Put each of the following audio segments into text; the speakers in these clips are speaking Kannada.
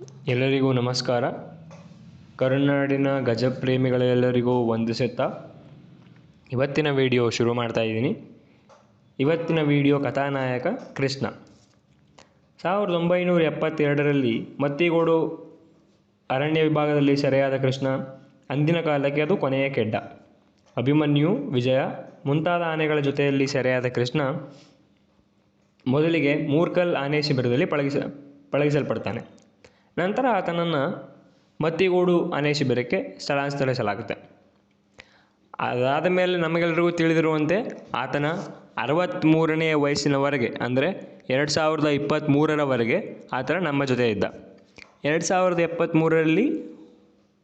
ಎಲ್ಲರಿಗೂ ನಮಸ್ಕಾರ. ಕರುನಾಡಿನ ಗಜಪ್ರೇಮಿಗಳೆಲ್ಲರಿಗೂ ವಂದಿಸುತ್ತಾ ಇವತ್ತಿನ ವಿಡಿಯೋ ಶುರು ಮಾಡ್ತಾ ಇದ್ದೀನಿ. ಇವತ್ತಿನ ವಿಡಿಯೋ ಕಥಾನಾಯಕ ಕೃಷ್ಣ. 1972ರಲ್ಲಿ ಮತ್ತಿಗೋಡು ಅರಣ್ಯ ವಿಭಾಗದಲ್ಲಿ ಸೆರೆಯಾದ ಕೃಷ್ಣ ಅಂದಿನ ಕಾಲಕ್ಕೆ ಅದು ಕೊನೆಯ ಕೆಡ್ಡ. ಅಭಿಮನ್ಯು, ವಿಜಯ ಮುಂತಾದ ಆನೆಗಳ ಜೊತೆಯಲ್ಲಿ ಸೆರೆಯಾದ ಕೃಷ್ಣ ಮೊದಲಿಗೆ ಮೂರ್ಕಲ್ ಆನೆ ಶಿಬಿರದಲ್ಲಿ ಪಳಗಿಸಲ್ಪಡ್ತಾನೆ. ನಂತರ ಆತನನ್ನು ಮತ್ತಿಗೋಡು ಆನೆ ಶಿಬಿರಕ್ಕೆ ಸ್ಥಳಾಂತರಿಸಲಾಗುತ್ತೆ. ಅದಾದ ಮೇಲೆ ನಮಗೆಲ್ಲರಿಗೂ ತಿಳಿದಿರುವಂತೆ ಆತನ 63ನೇ ವಯಸ್ಸಿನವರೆಗೆ, ಅಂದರೆ 2023ರವರೆಗೆ ಆತನ ನಮ್ಮ ಜೊತೆ ಇದ್ದ. 2073ರಲ್ಲಿ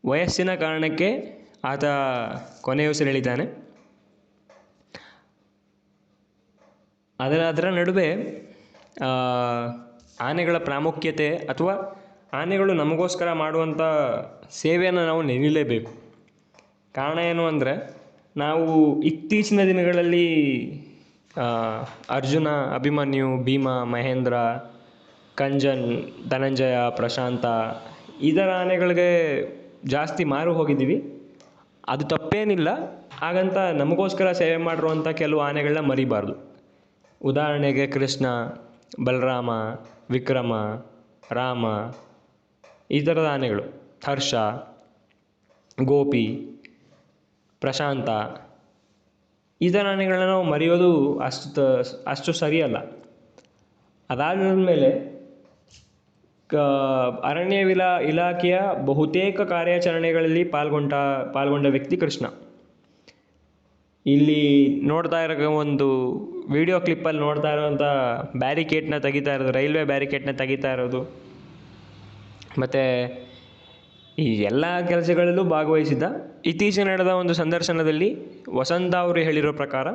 ವಯಸ್ಸಿನ ಕಾರಣಕ್ಕೆ ಆತ ಕೊನೆಯುಸಿರೆಳಿತಾನೆ. ಅದರ ನಡುವೆ ಆನೆಗಳ ಪ್ರಾಮುಖ್ಯತೆ ಅಥವಾ ಆನೆಗಳು ನಮಗೋಸ್ಕರ ಮಾಡುವಂಥ ಸೇವೆಯನ್ನು ನಾವು ನೆನೀಲೇಬೇಕು. ಕಾರಣ ಏನು ಅಂದರೆ, ನಾವು ಇತ್ತೀಚಿನ ದಿನಗಳಲ್ಲಿ ಅರ್ಜುನ, ಅಭಿಮನ್ಯು, ಭೀಮ, ಮಹೇಂದ್ರ, ಕಂಜನ್, ಧನಂಜಯ, ಪ್ರಶಾಂತ ಇದರ ಆನೆಗಳಿಗೆ ಜಾಸ್ತಿ ಮಾರು ಹೋಗಿದ್ದೀವಿ. ಅದು ತಪ್ಪೇನಿಲ್ಲ, ಹಾಗಂತ ನಮಗೋಸ್ಕರ ಸೇವೆ ಮಾಡಿರುವಂಥ ಕೆಲವು ಆನೆಗಳನ್ನ ಮರಿಬಾರ್ದು. ಉದಾಹರಣೆಗೆ ಕೃಷ್ಣ, ಬಲರಾಮ, ವಿಕ್ರಮ, ರಾಮ ಈ ಥರದ ಆನೆಗಳು, ಹರ್ಷ, ಗೋಪಿ, ಪ್ರಶಾಂತ ಈ ಥರ ಆನೆಗಳನ್ನ ನಾವು ಮರೆಯೋದು ಅಷ್ಟು ಸರಿಯಲ್ಲ. ಅದಾದ ಮೇಲೆ ಅರಣ್ಯ ಇಲಾಖೆಯ ಬಹುತೇಕ ಕಾರ್ಯಾಚರಣೆಗಳಲ್ಲಿ ಪಾಲ್ಗೊಂಡ ವ್ಯಕ್ತಿ ಕೃಷ್ಣ. ಇಲ್ಲಿ ನೋಡ್ತಾ ಇರೋ ಒಂದು ವಿಡಿಯೋ ಕ್ಲಿಪ್ಪಲ್ಲಿ ನೋಡ್ತಾ ಇರೋವಂಥ ಬ್ಯಾರಿಕೇಡ್ನ ತೆಗಿತಾ ಇರೋದು, ರೈಲ್ವೆ ಬ್ಯಾರಿಕೇಡ್ನ ತೆಗಿತಾ ಇರೋದು, ಮತ್ತು ಈ ಎಲ್ಲ ಕೆಲಸಗಳಲ್ಲೂ ಭಾಗವಹಿಸಿದ್ದ. ಇತ್ತೀಚೆಗೆ ನಡೆದ ಒಂದು ಸಂದರ್ಶನದಲ್ಲಿ ವಸಂತ ಅವರು ಹೇಳಿರೋ ಪ್ರಕಾರ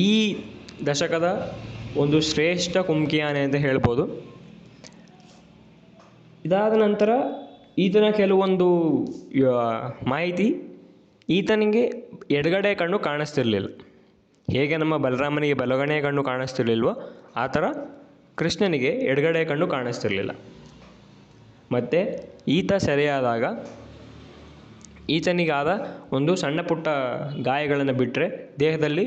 ಈ ದಶಕದ ಒಂದು ಶ್ರೇಷ್ಠ ಕುಮ್ಕಿ ಆನೆ ಅಂತ ಹೇಳ್ಬೋದು. ಇದಾದ ನಂತರ ಈತನ ಕೆಲವೊಂದು ಮಾಹಿತಿ, ಈತನಿಗೆ ಎಡಗಡೆ ಕಣ್ಣು ಕಾಣಿಸ್ತಿರ್ಲಿಲ್ಲ. ಹೇಗೆ ನಮ್ಮ ಬಲರಾಮನಿಗೆ ಬಲಗಡೆ ಕಣ್ಣು ಕಾಣಿಸ್ತಿರ್ಲಿಲ್ವೋ ಆ ಥರ ಕೃಷ್ಣನಿಗೆ ಎಡಗಡೆ ಕಣ್ಣು ಕಾಣಿಸ್ತಿರ್ಲಿಲ್ಲ. ಮತ್ತು ಈತ ಸೆರೆಯಾದಾಗ ಈತನಿಗಾದ ಒಂದು ಸಣ್ಣ ಪುಟ್ಟ ಗಾಯಗಳನ್ನು ಬಿಟ್ಟರೆ ದೇಹದಲ್ಲಿ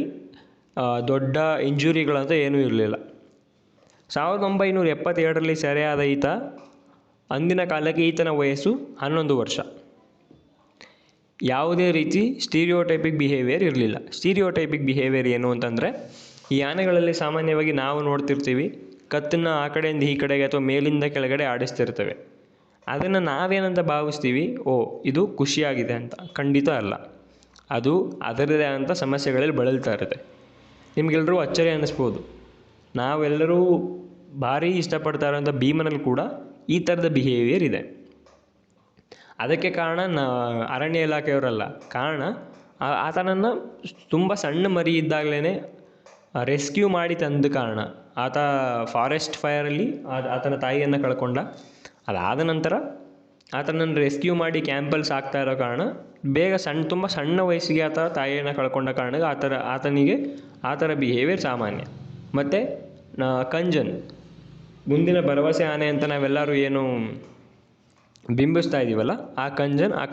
ದೊಡ್ಡ ಇಂಜುರಿಗಳಂತ ಏನೂ ಇರಲಿಲ್ಲ. 1972ರಲ್ಲಿ ಸೆರೆಯಾದ ಈತ ಅಂದಿನ ಕಾಲಕ್ಕೆ ಈತನ ವಯಸ್ಸು 11 ವರ್ಷ. ಯಾವುದೇ ರೀತಿ ಸ್ಟೀರಿಯೋಟೈಪಿಕ್ ಬಿಹೇವಿಯರ್ ಇರಲಿಲ್ಲ. ಸ್ಟೀರಿಯೋಟೈಪಿಕ್ ಬಿಹೇವಿಯರ್ ಏನು ಅಂತಂದರೆ, ಈ ಆನೆಗಳಲ್ಲಿ ಸಾಮಾನ್ಯವಾಗಿ ನಾವು ನೋಡ್ತಿರ್ತೀವಿ, ಕತ್ತನ್ನು ಆ ಕಡೆಯಿಂದ ಈ ಕಡೆಗೆ ಅಥವಾ ಮೇಲಿಂದ ಕೆಳಗಡೆ ಆಡಿಸ್ತಿರ್ತವೆ. ಅದನ್ನು ನಾವೇನಂತ ಭಾವಿಸ್ತೀವಿ, ಇದು ಖುಷಿಯಾಗಿದೆ ಅಂತ. ಖಂಡಿತ ಅಲ್ಲ, ಅದು ಅದರದೇ ಆದಂಥ ಸಮಸ್ಯೆಗಳಲ್ಲಿ ಬಳಲ್ತಾ ಇರುತ್ತೆ. ನಿಮಗೆಲ್ಲರೂ ಅಚ್ಚರಿ ಅನ್ನಿಸ್ಬೋದು, ನಾವೆಲ್ಲರೂ ಭಾರಿ ಇಷ್ಟಪಡ್ತಾ ಇರೋಂಥ ಭೀಮನಲ್ಲಿ ಕೂಡ ಈ ಥರದ ಬಿಹೇವಿಯರ್ ಇದೆ. ಅದಕ್ಕೆ ಕಾರಣ ಅರಣ್ಯ ಇಲಾಖೆಯವರಲ್ಲ, ಕಾರಣ ಆತನನ್ನು ತುಂಬ ಸಣ್ಣ ಮರಿ ಇದ್ದಾಗಲೇ ರೆಸ್ಕ್ಯೂ ಮಾಡಿ ತಂದ ಕಾರಣ. ಆತ ಫಾರೆಸ್ಟ್ ಫೈರಲ್ಲಿ ಆತನ ತಾಯಿಯನ್ನು ಕಳ್ಕೊಂಡ. ಅದಾದ ನಂತರ ಆತನನ್ನು ರೆಸ್ಕ್ಯೂ ಮಾಡಿ ಕ್ಯಾಂಪಲ್ಲಿ ಸಾಕ್ತಾ ಇರೋ ಕಾರಣ ಬೇಗ ತುಂಬ ಸಣ್ಣ ವಯಸ್ಸಿಗೆ ಆತ ತಾಯಿಯನ್ನು ಕಳ್ಕೊಂಡ ಕಾರಣ ಆತನಿಗೆ ಆ ಥರ ಬಿಹೇವಿಯರ್ ಸಾಮಾನ್ಯ. ಮತ್ತು ಕಂಜನ್, ಮುಂದಿನ ಭರವಸೆ ಆನೆ ಅಂತ ನಾವೆಲ್ಲರೂ ಏನು ಬಿಂಬಿಸ್ತಾ ಇದ್ದೀವಲ್ಲ, ಆ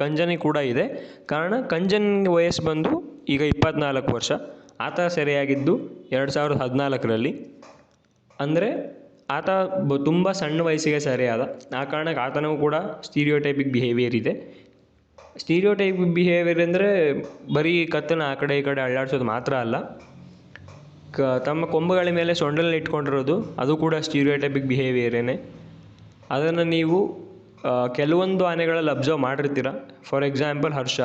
ಕಂಜನಿಗೆ ಕೂಡ ಇದೆ. ಕಾರಣ ಕಂಜನ್ ವಯಸ್ಸು ಬಂದು ಈಗ 24 ವರ್ಷ. ಆತ ಸೆರೆಯಾಗಿದ್ದು 2014ರಲ್ಲಿ. ಅಂದರೆ ಆತ ತುಂಬ ಸಣ್ಣ ವಯಸ್ಸಿಗೆ ಸೆರೆಯಾದ. ಆ ಕಾರಣಕ್ಕೆ ಆತನಿಗೂ ಕೂಡ ಸ್ಟೀರಿಯೋಟೈಪಿಕ್ ಬಿಹೇವಿಯರ್ ಇದೆ. ಸ್ಟೀರಿಯೋಟೈಪಿಕ್ ಬಿಹೇವಿಯರ್ ಅಂದರೆ ಬರೀ ಕತ್ತನ್ನು ಆ ಕಡೆ ಈ ಕಡೆ ಅಳ್ಳಾಡಿಸೋದು ಮಾತ್ರ ಅಲ್ಲ, ತಮ್ಮ ಕೊಂಬುಗಳ ಮೇಲೆ ಸೊಂಡಲ್ಲಿ ಇಟ್ಕೊಂಡಿರೋದು ಅದು ಕೂಡ ಸ್ಟೀರಿಯೋಟೈಪಿಕ್ ಬಿಹೇವಿಯರೇನೆ. ಅದನ್ನು ನೀವು ಕೆಲವೊಂದು ಆನೆಗಳಲ್ಲಿ ಅಬ್ಸರ್ವ್ ಮಾಡಿರ್ತೀರ. ಫಾರ್ ಎಕ್ಸಾಂಪಲ್ ಹರ್ಷ,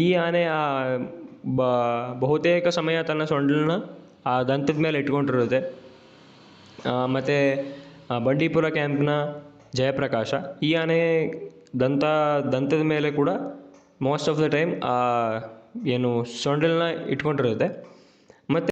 ಈ ಆನೆ ಬಹುತೇಕ ಸಮಯ ತನ್ನ ಸೊಂಡಲನ್ನ ಆ ದಂತದ ಮೇಲೆ ಇಟ್ಕೊಂಡಿರುತ್ತೆ. ಮತ್ತು ಬಂಡೀಪುರ ಕ್ಯಾಂಪ್ನ ಜಯಪ್ರಕಾಶ, ಈ ಆನೆ ದಂತದ ಮೇಲೆ ಕೂಡ ಮೋಸ್ಟ್ ಆಫ್ ದ ಟೈಮ್ ಏನು ಸೊಂಡಲನ್ನ ಇಟ್ಕೊಂಡಿರುತ್ತೆ. ಮತ್ತು